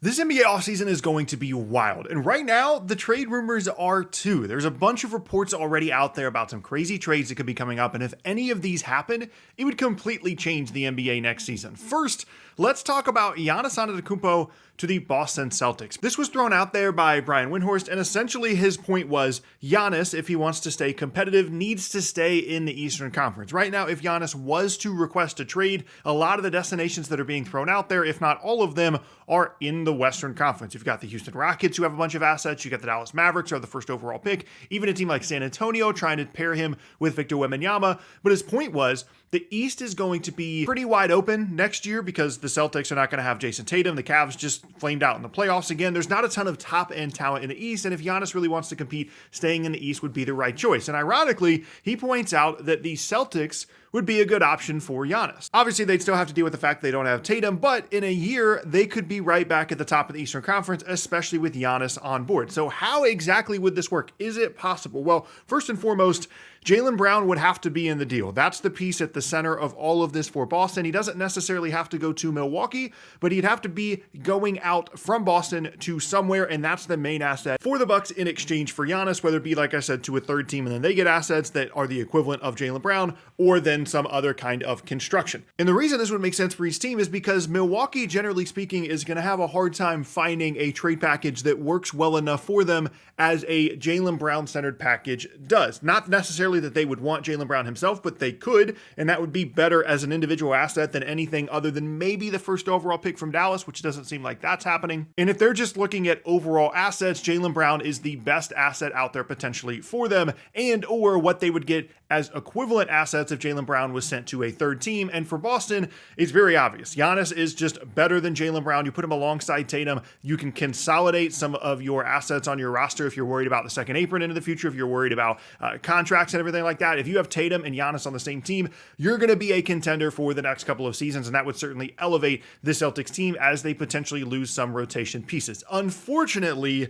This NBA offseason is going to be wild, and right now, the trade rumors are too. There's a bunch of reports already out there about some crazy trades that could be coming up, and if any of these happen, it would completely change the NBA next season. First, let's talk about Giannis Antetokounmpo to the Boston Celtics. This was thrown out there by Brian Windhorst, and essentially his point was Giannis, if he wants to stay competitive, needs to stay in the Eastern Conference. Right now, if Giannis was to request a trade, a lot of the destinations that are being thrown out there, if not all of them, are in the Western Conference. You've got the Houston Rockets, who have a bunch of assets. You got the Dallas Mavericks, who are the first overall pick. Even a team like San Antonio trying to pair him with Victor Wembanyama. But his point was, the East is going to be pretty wide open next year because the Celtics are not going to have Jason Tatum. The Cavs just flamed out in the playoffs again. There's not a ton of top-end talent in the East, and if Giannis really wants to compete, staying in the East would be the right choice. And ironically, he points out that the Celtics would be a good option for Giannis. Obviously, they'd still have to deal with the fact they don't have Tatum, but in a year, they could be right back at the top of the Eastern Conference, especially with Giannis on board. So how exactly would this work? Is it possible? Well, first and foremost, Jaylen Brown would have to be in the deal. That's the piece at the center of all of this for Boston. He doesn't necessarily have to go to Milwaukee, but he'd have to be going out from Boston to somewhere, and that's the main asset for the Bucks in exchange for Giannis, whether it be, like I said, to a third team and then they get assets that are the equivalent of Jaylen Brown, or then some other kind of construction. And the reason this would make sense for each team is because Milwaukee, generally speaking, is going to have a hard time finding a trade package that works well enough for them as a Jaylen Brown-centered package does. Not necessarily that they would want Jaylen Brown himself, but they could, and that would be better as an individual asset than anything other than maybe the first overall pick from Dallas, which doesn't seem like that's happening. And if they're just looking at overall assets, Jaylen Brown is the best asset out there potentially for them, and or what they would get as equivalent assets if Jaylen Brown was sent to a third team. And for Boston, it's very obvious. Giannis is just better than Jaylen Brown. You put him alongside Tatum, you can consolidate some of your assets on your roster if you're worried about the second apron into the future, if you're worried about contracts and everything like that. If you have Tatum and Giannis on the same team, you're going to be a contender for the next couple of seasons, and that would certainly elevate the Celtics team as they potentially lose some rotation pieces. Unfortunately,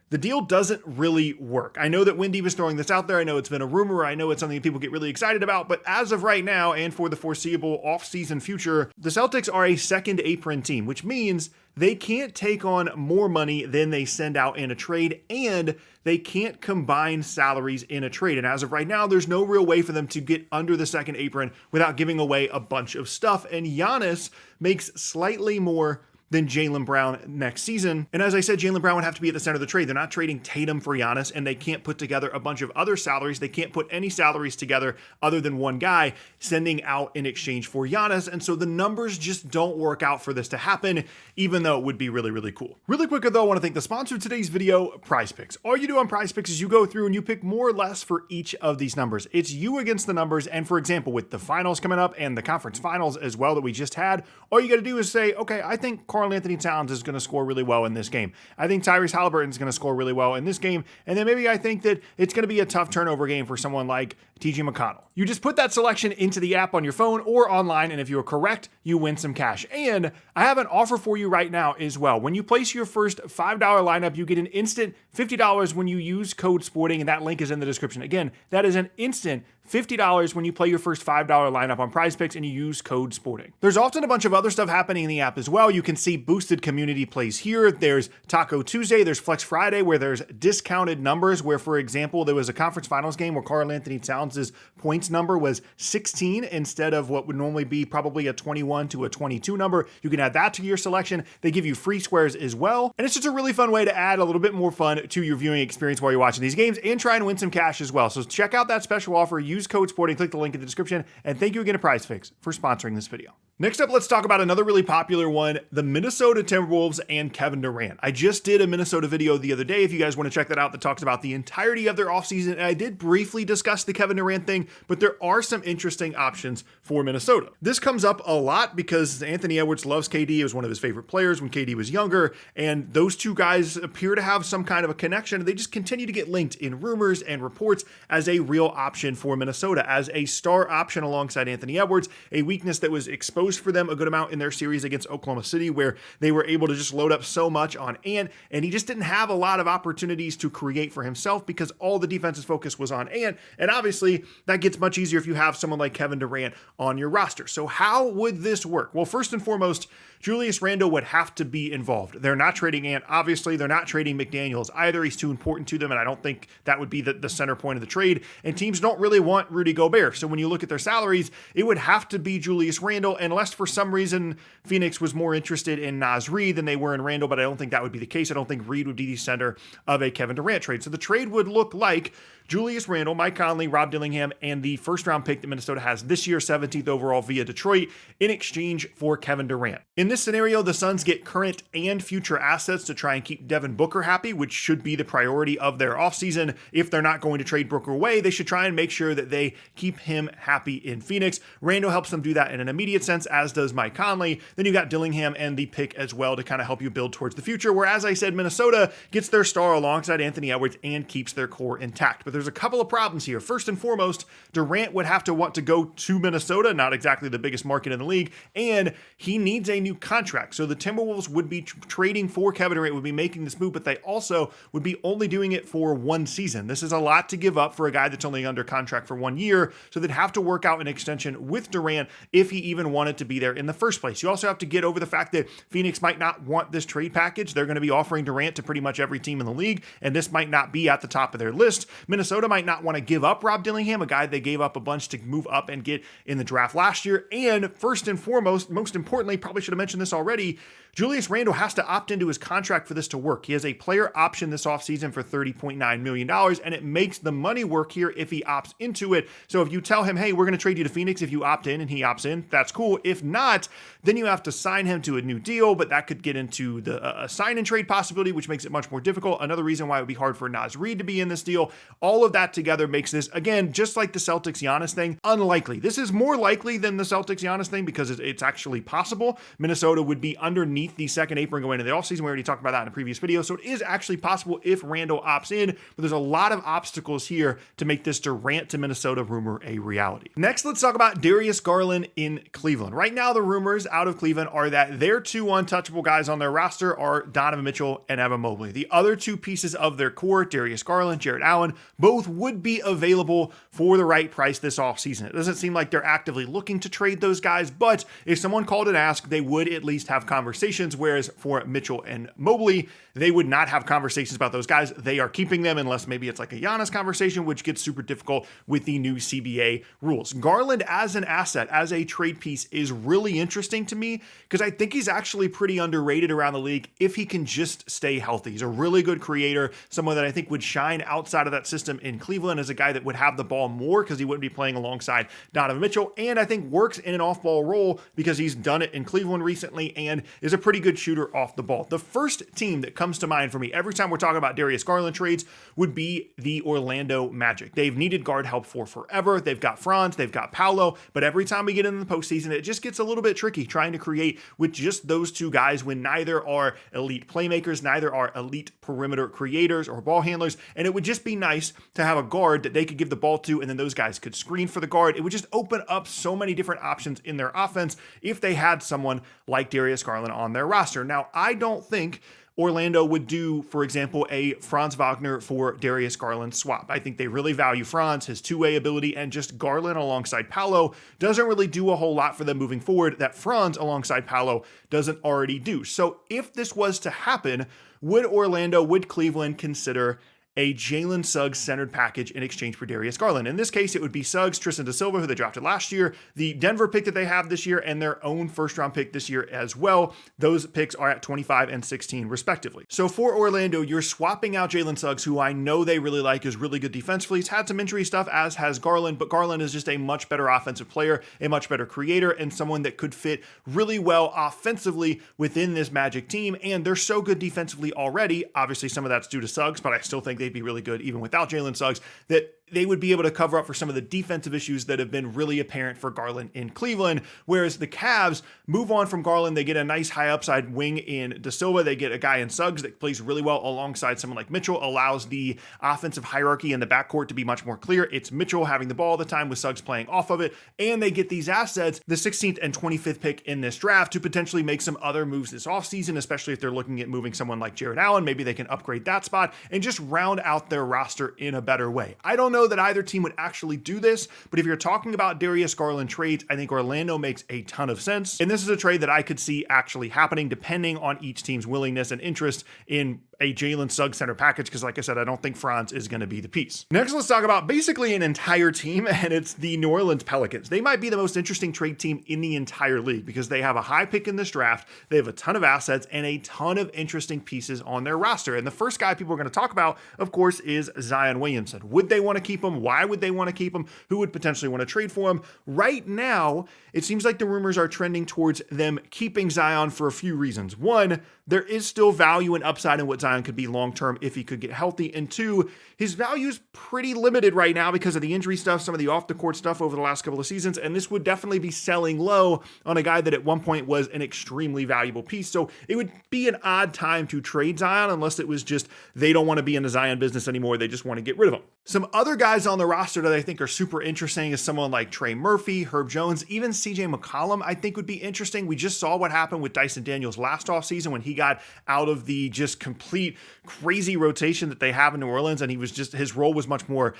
the deal doesn't really work. I know that Wendy was throwing this out there. I know it's been a rumor. I know it's something that people get really excited about. But as of right now, and for the foreseeable off-season future, the Celtics are a second apron team, which means they can't take on more money than they send out in a trade, and they can't combine salaries in a trade. And as of right now, there's no real way for them to get under the second apron without giving away a bunch of stuff. And Giannis makes slightly more than Jaylen Brown next season. And as I said, Jaylen Brown would have to be at the center of the trade. They're not trading Tatum for Giannis, and they can't put together a bunch of other salaries. They can't put any salaries together other than one guy sending out in exchange for Giannis. And so the numbers just don't work out for this to happen, even though it would be really, really cool. Really quick though, I want to thank the sponsor of today's video, PrizePicks. All you do on PrizePicks is you go through and you pick more or less for each of these numbers. It's you against the numbers. And for example, with the finals coming up and the conference finals as well that we just had, all you got to do is say, okay, I think Karl-Anthony Towns is going to score really well in this game. I think Tyrese Halliburton is going to score really well in this game. And then maybe I think that it's going to be a tough turnover game for someone like TJ McConnell. You just put that selection into the app on your phone or online, and if you're correct, you win some cash. And I have an offer for you right now as well. When you place your first $5 lineup, you get an instant $50 when you use code SPORTING, and that link is in the description. Again, that is an instant $50 when you play your first $5 lineup on PrizePicks and you use code SPORTING. There's often a bunch of other stuff happening in the app as well. You can see boosted community plays here. There's Taco Tuesday. There's Flex Friday, where there's discounted numbers, where, for example, there was a conference finals game where Karl-Anthony Towns' points number was 16 instead of what would normally be probably a 21 to a 22 number. You can add that to your selection. They give you free squares as well. And it's just a really fun way to add a little bit more fun to your viewing experience while you're watching these games and try and win some cash as well. So check out that special offer. Use code SPORTING, click the link in the description, and thank you again to PrizePicks for sponsoring this video. Next up, let's talk about another really popular one, the Minnesota Timberwolves and Kevin Durant. I just did a Minnesota video the other day, if you guys want to check that out, that talks about the entirety of their offseason, and I did briefly discuss the Kevin Durant thing, but there are some interesting options for Minnesota. This comes up a lot because Anthony Edwards loves KD. It was one of his favorite players when KD was younger, and those two guys appear to have some kind of a connection. They just continue to get linked in rumors and reports as a real option for Minnesota, as a star option alongside Anthony Edwards, a weakness that was exposed exposed for them a good amount in their series against Oklahoma City, where they were able to just load up so much on Ant, and he just didn't have a lot of opportunities to create for himself because all the defensive focus was on Ant. And obviously, that gets much easier if you have someone like Kevin Durant on your roster. So how would this work? Well, first and foremost, Julius Randle would have to be involved. They're not trading Ant. Obviously, they're not trading McDaniels either. He's too important to them, and I don't think that would be the center point of the trade. And teams don't really want Rudy Gobert. So when you look at their salaries, it would have to be Julius Randle, unless for some reason Phoenix was more interested in Naz Reid than they were in Randle, but I don't think that would be the case. I don't think Reid would be the center of a Kevin Durant trade. So the trade would look like Julius Randle, Mike Conley, Rob Dillingham, and the first-round pick that Minnesota has this year, 17th overall via Detroit, in exchange for Kevin Durant. In this scenario, the Suns get current and future assets to try and keep Devin Booker happy, which should be the priority of their offseason. If they're not going to trade Booker away, they should try and make sure that they keep him happy in Phoenix. Randle helps them do that in an immediate sense, as does Mike Conley. Then you got Dillingham and the pick as well to kind of help you build towards the future, where, as I said, Minnesota gets their star alongside Anthony Edwards and keeps their core intact. But there's a couple of problems here. First and foremost, Durant would have to want to go to Minnesota, not exactly the biggest market in the league, and he needs a new contract. So the Timberwolves would be trading for Kevin Durant, would be making this move, but they also would be only doing it for one season. This is a lot to give up for a guy that's only under contract for 1 year, so they'd have to work out an extension with Durant if he even wanted to be there in the first place. You also have to get over the fact that Phoenix might not want this trade package. They're going to be offering Durant to pretty much every team in the league, and this might not be at the top of their list. Minnesota might not want to give up Rob Dillingham, a guy they gave up a bunch to move up and get in the draft last year. And first and foremost, most importantly, probably should have mentioned this already, Julius Randle has to opt into his contract for this to work. He has a player option this offseason for $30.9 million, and it makes the money work here if he opts into it. So if you tell him, hey, we're going to trade you to Phoenix if you opt in, and he opts in, that's cool. If not, then you have to sign him to a new deal, but that could get into the sign and trade possibility, which makes it much more difficult. Another reason why it would be hard for Naz Reid to be in this deal. All of that together makes this, again, just like the Celtics Giannis thing, unlikely. This is more likely than the Celtics Giannis thing because it's actually possible. Minnesota would be underneath the second apron going into the offseason. We already talked about that in a previous video. So it is actually possible if Randle opts in, but there's a lot of obstacles here to make this Durant to Minnesota rumor a reality. Next, let's talk about Darius Garland in Cleveland. Right now, the rumors out of Cleveland are that their two untouchable guys on their roster are Donovan Mitchell and Evan Mobley. The other two pieces of their core, Darius Garland, Jarrett Allen, both would be available for the right price this offseason. It doesn't seem like they're actively looking to trade those guys, but if someone called and asked, they would at least have conversations, whereas for Mitchell and Mobley, they would not have conversations about those guys. They are keeping them unless maybe it's like a Giannis conversation, which gets super difficult with the new CBA rules. Garland as an asset, as a trade piece, is really interesting to me because I think he's actually pretty underrated around the league if he can just stay healthy. He's a really good creator, someone that I think would shine outside of that system in Cleveland as a guy that would have the ball more because he wouldn't be playing alongside Donovan Mitchell, and I think works in an off-ball role because he's done it in Cleveland recently and is a pretty good shooter off the ball. The first team that comes to mind for me every time we're talking about Darius Garland trades would be the Orlando Magic. They've needed guard help for forever. They've got Franz, they've got Paolo, but every time we get into the postseason, it just gets a little bit tricky trying to create with just those two guys when neither are elite playmakers, neither are elite perimeter creators or ball handlers, and it would just be nice to have a guard that they could give the ball to, and then those guys could screen for the guard. It would just open up so many different options in their offense if they had someone like Darius Garland on their roster. Now, I don't think Orlando would do, for example, a Franz Wagner for Darius Garland swap. I think they really value Franz, his two-way ability, and just Garland alongside Paolo doesn't really do a whole lot for them moving forward that Franz alongside Paolo doesn't already do. So if this was to happen, would Cleveland consider a Jalen Suggs centered package in exchange for Darius Garland? In this case, it would be Suggs, Tristan da Silva, who they drafted last year, the Denver pick that they have this year, and their own first round pick this year as well. Those picks are at 25 and 16 respectively. So for Orlando, you're swapping out Jalen Suggs, who I know they really like, is really good defensively. He's had some injury stuff, as has Garland, but Garland is just a much better offensive player, a much better creator, and someone that could fit really well offensively within this Magic team. And they're so good defensively already. Obviously, some of that's due to Suggs, but I still think they'd be really good even without Jalen Suggs, that they would be able to cover up for some of the defensive issues that have been really apparent for Garland in Cleveland. Whereas the Cavs move on from Garland. They get a nice high upside wing in Da Silva. They get a guy in Suggs that plays really well alongside someone like Mitchell, allows the offensive hierarchy in the backcourt to be much more clear. It's Mitchell having the ball all the time with Suggs playing off of it. And they get these assets, the 16th and 25th pick in this draft, to potentially make some other moves this offseason, especially if they're looking at moving someone like Jared Allen. Maybe they can upgrade that spot and just round out their roster in a better way. I don't know that either team would actually do this, but if you're talking about Darius Garland trades, I think Orlando makes a ton of sense. And this is a trade that I could see actually happening depending on each team's willingness and interest in a Jalen Suggs center package, because like I said, I don't think Franz is going to be the piece. Next, let's talk about basically an entire team, and it's the New Orleans Pelicans. They might be the most interesting trade team in the entire league because they have a high pick in this draft, they have a ton of assets, and a ton of interesting pieces on their roster. And the first guy people are going to talk about, of course, is Zion Williamson. Would they want to keep him? Why would they want to keep him? Who would potentially want to trade for him? Right now, it seems like the rumors are trending towards them keeping Zion for a few reasons. One, there is still value and upside in what Zion could be long-term if he could get healthy. And two, his value is pretty limited right now because of the injury stuff, some of the off-the-court stuff over the last couple of seasons. And this would definitely be selling low on a guy that at one point was an extremely valuable piece. So it would be an odd time to trade Zion unless it was just they don't want to be in the Zion business anymore. They just want to get rid of him. Some other guys on the roster that I think are super interesting is someone like Trey Murphy, Herb Jones, even CJ McCollum I think would be interesting. We just saw what happened with Dyson Daniels last offseason when he got out of the just complete crazy rotation that they have in New Orleans, and he was just, his role was much more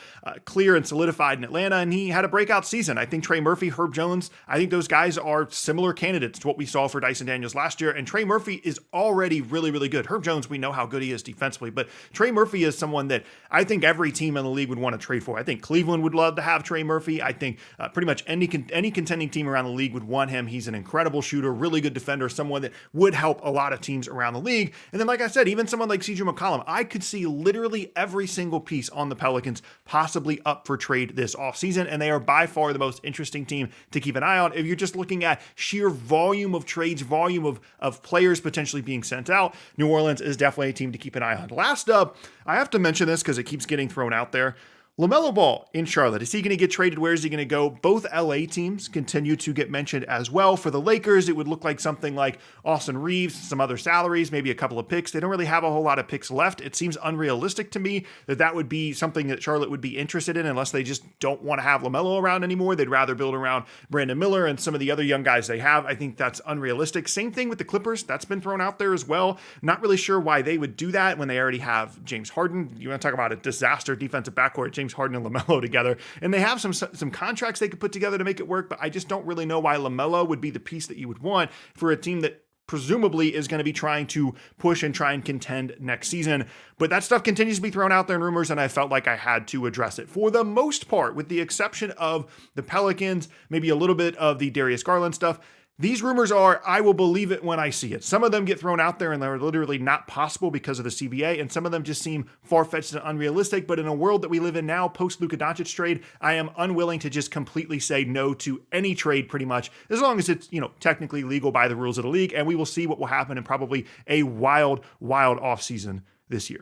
clear and solidified in Atlanta, and he had a breakout season. I think Trey Murphy, Herb Jones, I think those guys are similar candidates to what we saw for Dyson Daniels last year, and Trey Murphy is already really, really good. Herb Jones, we know how good he is defensively, but Trey Murphy is someone that I think every team in the league would want to trade for. I think Cleveland would love to have Trey Murphy. I think pretty much any contending team around the league would want him. He's an incredible shooter, really good defender, someone that would help a lot of teams around the league. And then, like I said, even someone like CJ McCollum, I could see literally every single piece on the Pelicans possibly up for trade this offseason, and they are by far the most interesting team to keep an eye on. If you're just looking at sheer volume of trades, volume of players potentially being sent out, New Orleans is definitely a team to keep an eye on. Last up, I have to mention this because it keeps getting thrown out there. LaMelo Ball in Charlotte. Is he going to get traded? Where is he going to go? Both LA teams continue to get mentioned as well. For the Lakers, it would look like something like Austin Reeves, some other salaries, maybe a couple of picks. They don't really have a whole lot of picks left. It seems unrealistic to me that that would be something that Charlotte would be interested in unless they just don't want to have LaMelo around anymore. They'd rather build around Brandon Miller and some of the other young guys they have. I think that's unrealistic. Same thing with the Clippers. That's been thrown out there as well. Not really sure why they would do that when they already have James Harden. You want to talk about a disaster defensive backcourt, James Harden and LaMelo together, and they have some contracts they could put together to make it work, but I just don't really know why LaMelo would be the piece that you would want for a team that presumably is going to be trying to push and try and contend next season. But that stuff continues to be thrown out there in rumors, and I felt like I had to address it. For the most part, with the exception of the Pelicans, maybe a little bit of the Darius Garland stuff, these rumors are, I will believe it when I see it. Some of them get thrown out there and they're literally not possible because of the CBA, and some of them just seem far-fetched and unrealistic. But in a world that we live in now, post-Luka Doncic trade, I am unwilling to just completely say no to any trade pretty much, as long as it's, technically legal by the rules of the league, and we will see what will happen in probably a wild, wild offseason this year.